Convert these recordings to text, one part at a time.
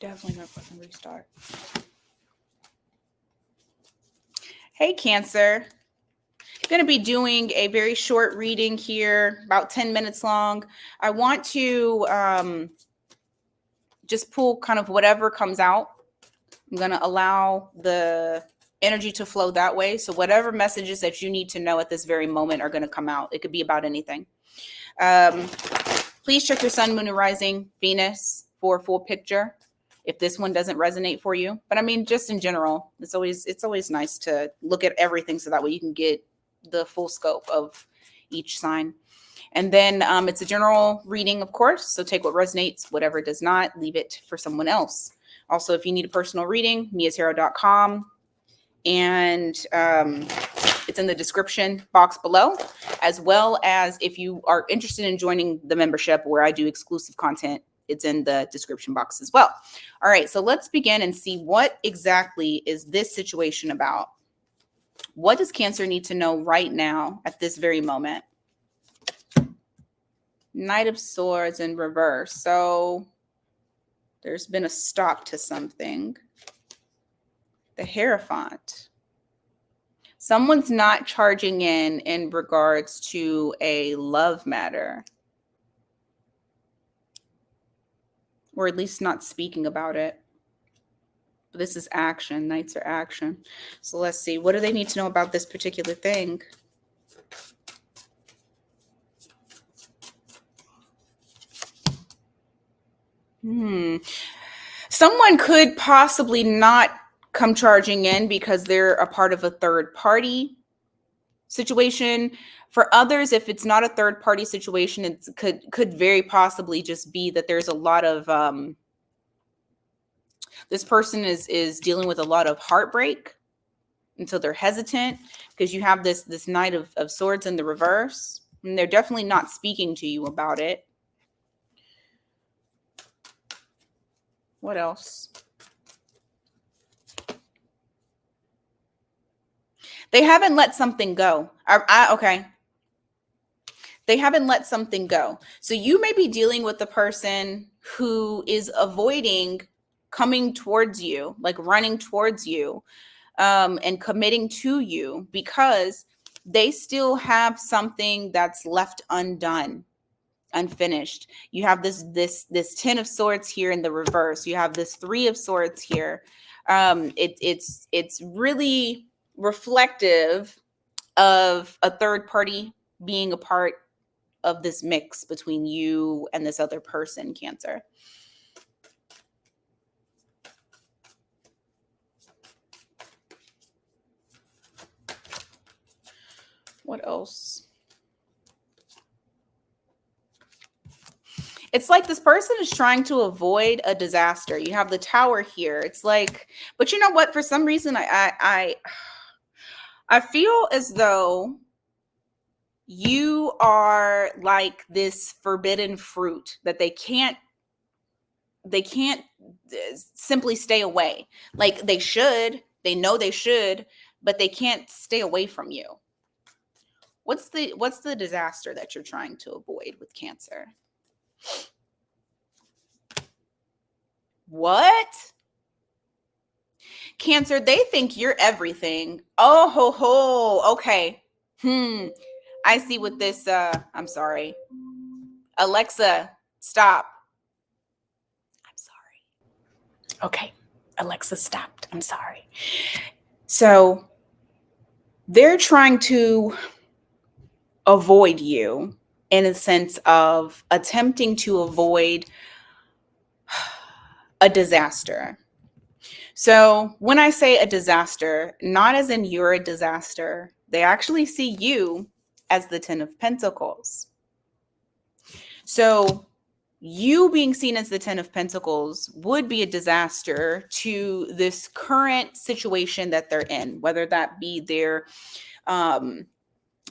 Definitely gonna fucking restart. Hey, Cancer. Going to be doing a very short reading here, about 10 minutes long. I want to just pull kind of whatever comes out. I'm going to allow the energy to flow that way. So whatever messages that you need to know at this very moment are going to come out. It could be about anything. Please check your sun, moon, and rising, Venus for a full picture if this one doesn't resonate for you. But I mean, just in general, it's always nice to look at everything so that way you can get the full scope of each sign. And then it's a general reading, of course. So take what resonates, whatever does not, leave it for someone else. Also, if you need a personal reading, miatarot.com. And it's in the description box below, as well as if you are interested in joining the membership where I do exclusive content, it's in the description box as well. All right, so let's begin and see what exactly is this situation about. What does Cancer need to know right now at this very moment? Knight of Swords in reverse. So there's been a stop to something. The Hierophant. Someone's not charging in regards to a love matter. Or at least not speaking about it. But this is action. Knights are action. So let's see. What do they need to know about this particular thing? Someone could possibly not come charging in because they're a part of a third party situation. For others, if it's not a third party situation, it could very possibly just be that there's a lot of this person is dealing with a lot of heartbreak, and so they're hesitant because you have this Knight of Swords in the reverse, and they're definitely not speaking to you about it. What else? They haven't let something go. Okay. They haven't let something go. So you may be dealing with the person who is avoiding coming towards you, like running towards you, and committing to you because they still have something that's left undone, unfinished. You have this 10 of Swords here in the reverse. You have this 3 of Swords here. It's really reflective of a third party being a part of this mix between you and this other person, Cancer. What else? It's like this person is trying to avoid a disaster. You have the Tower here. It's like, but you know what? For some reason, I feel as though you are like this forbidden fruit that they can't simply stay away. Like they know they should, but they can't stay away from you. What's the disaster that you're trying to avoid with Cancer? What? Cancer, they think you're everything. Oh ho ho. Okay. I see what this I'm sorry. Alexa, stop. I'm sorry. Okay. Alexa stopped. I'm sorry. So they're trying to avoid you in a sense of attempting to avoid a disaster. So when I say a disaster, not as in you're a disaster, they actually see you as the 10 of Pentacles. So you being seen as the 10 of Pentacles would be a disaster to this current situation that they're in, whether that be they're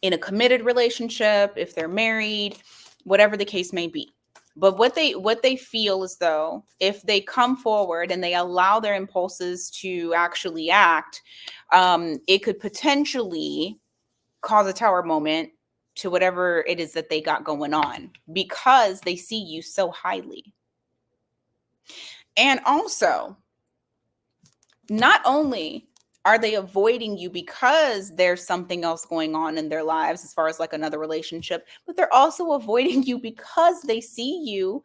in a committed relationship, if they're married, whatever the case may be. But what they feel is though, if they come forward and they allow their impulses to actually act, it could potentially cause a Tower moment to whatever it is that they got going on because they see you so highly. And also, not only are they avoiding you because there's something else going on in their lives as far as like another relationship, but they're also avoiding you because they see you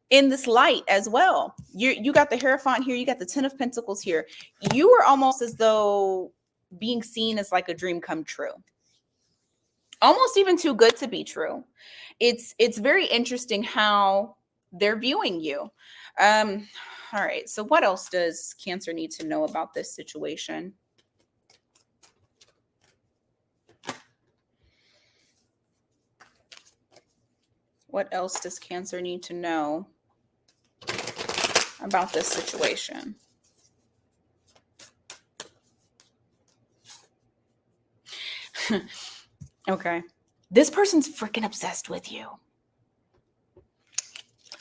in this light as well. You got the Hierophant here, you got the Ten of Pentacles here. You are almost as though being seen as like a dream come true. Almost even too good to be true. It's very interesting how they're viewing you. All right, so what else does Cancer need to know about this situation? What else does Cancer need to know about this situation? Okay. This person's freaking obsessed with you.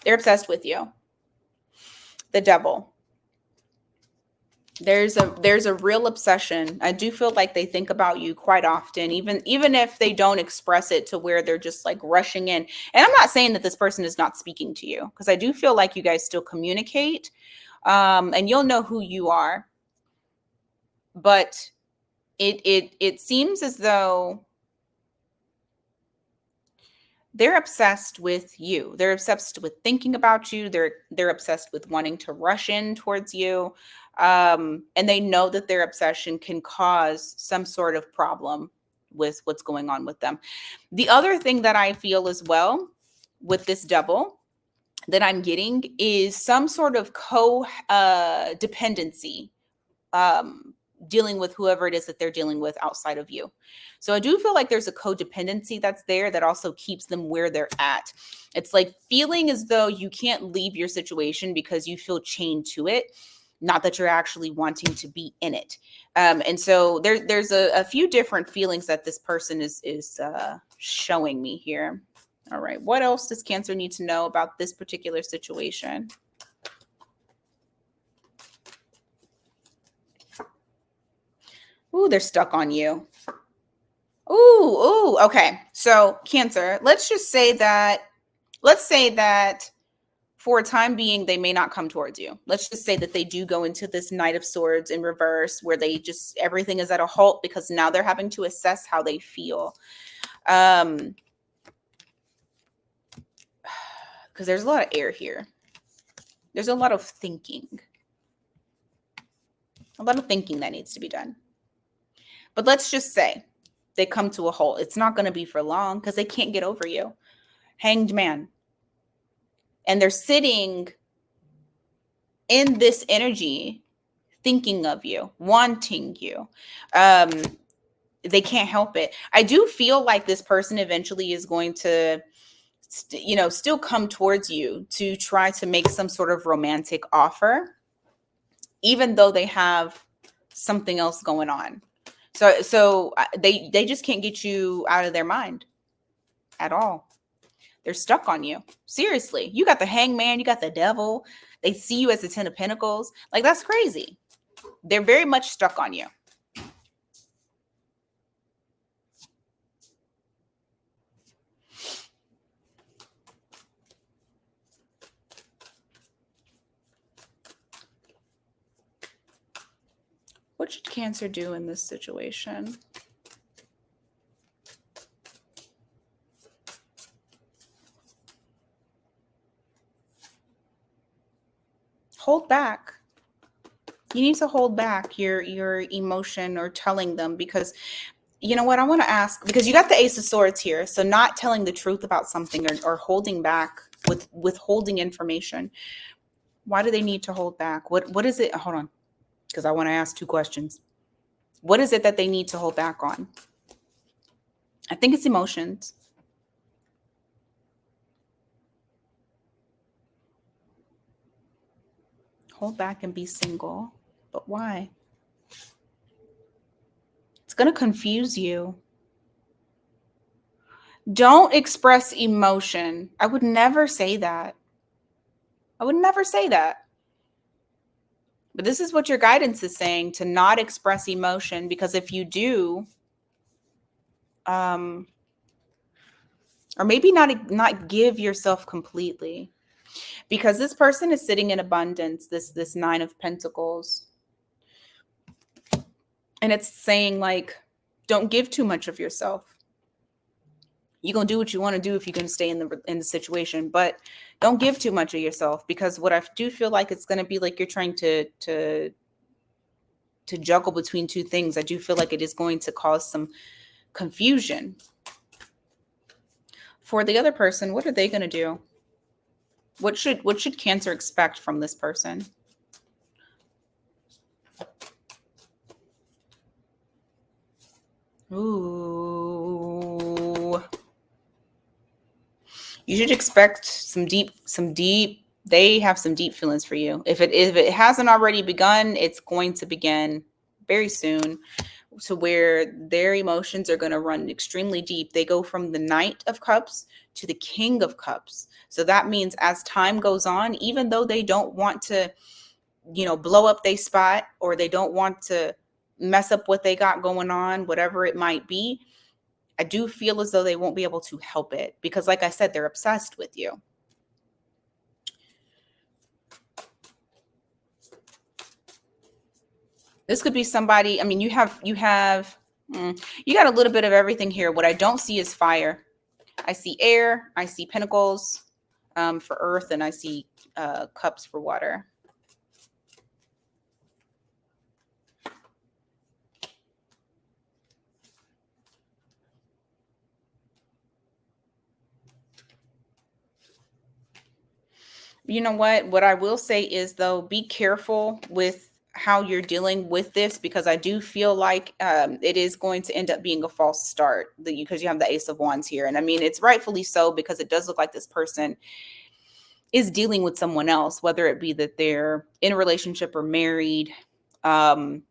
They're obsessed with you. The Devil. There's a real obsession. I do feel like they think about you quite often, even if they don't express it to where they're just like rushing in. And I'm not saying that this person is not speaking to you, because I do feel like you guys still communicate, and you'll know who you are. But it seems as though they're obsessed with you. They're obsessed with thinking about you. They're obsessed with wanting to rush in towards you. And they know that their obsession can cause some sort of problem with what's going on with them. The other thing that I feel as well with this Devil that I'm getting is some sort of dependency, dealing with whoever it is that they're dealing with outside of you. So I do feel like there's a codependency that's there that also keeps them where they're at. It's like feeling as though you can't leave your situation because you feel chained to it, not that you're actually wanting to be in it. And so there's a few different feelings that this person is showing me here. All right, what else does Cancer need to know about this particular situation? Ooh, they're stuck on you. Ooh, okay. So Cancer, let's say that for a time being, they may not come towards you. Let's just say that they do go into this Knight of Swords in reverse, where they just, everything is at a halt because now they're having to assess how they feel. Because there's a lot of air here. There's a lot of thinking. A lot of thinking that needs to be done. But let's just say they come to a halt. It's not going to be for long because they can't get over you. Hanged Man. And they're sitting in this energy, thinking of you, wanting you. They can't help it. I do feel like this person eventually is going to, still come towards you to try to make some sort of romantic offer, even though they have something else going on. So they just can't get you out of their mind at all. They're stuck on you. Seriously. You got the Hangman, you got the Devil. They see you as the Ten of Pentacles. Like, that's crazy. They're very much stuck on you. What should Cancer do in this situation? Hold back. You need to hold back your emotion or telling them, because you know what I want to ask, because you got the Ace of Swords here. So not telling the truth about something, or holding back, withholding information. Why do they need to hold back? What is it? Hold on, because I want to ask two questions. What is it that they need to hold back on? I think it's emotions. Hold back and be single. But why? It's going to confuse you. Don't express emotion. I would never say that. I would never say that. But this is what your guidance is saying, to not express emotion, because if you do, or maybe not give yourself completely. because this person is sitting in abundance, this Nine of Pentacles. And it's saying, like, don't give too much of yourself. You're going to do what you want to do if you're going to stay in the situation, but don't give too much of yourself, because what I do feel like it's going to be like you're trying to juggle between two things. I do feel like it is going to cause some confusion. For the other person, what are they going to do? What should Cancer expect from this person? Ooh. You should expect some deep, they have some deep feelings for you. If it hasn't already begun, it's going to begin very soon, to where their emotions are going to run extremely deep. They go from the Knight of Cups to the King of Cups. So that means as time goes on, even though they don't want to, blow up their spot, or they don't want to mess up what they got going on, whatever it might be, I do feel as though they won't be able to help it, because like I said, they're obsessed with you. This could be somebody, I mean, you got a little bit of everything here. What I don't see is fire. I see air, I see pentacles for earth, and I see cups for water. You know what I will say is, though, be careful with how you're dealing with this, because I do feel like it is going to end up being a false start, because you have the Ace of Wands here. And I mean, it's rightfully so, because it does look like this person is dealing with someone else, whether it be that they're in a relationship or married. Even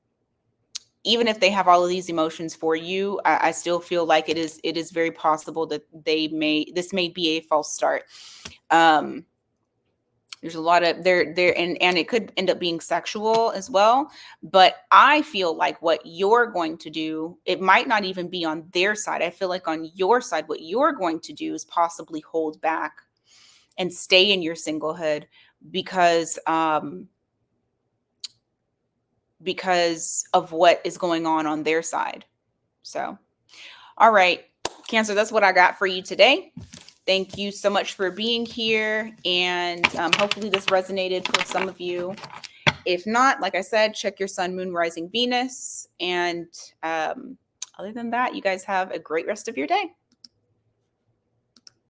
if they have all of these emotions for you, I still feel like it is very possible that this may be a false start. There's a lot of there, and it could end up being sexual as well. But I feel like what you're going to do, it might not even be on their side. I feel like on your side, what you're going to do is possibly hold back and stay in your singlehood, because of what is going on their side. So, all right, Cancer, that's what I got for you today. Thank you so much for being here, and hopefully this resonated for some of you. If not, like I said, check your Sun, Moon, Rising, Venus. And other than that, you guys have a great rest of your day.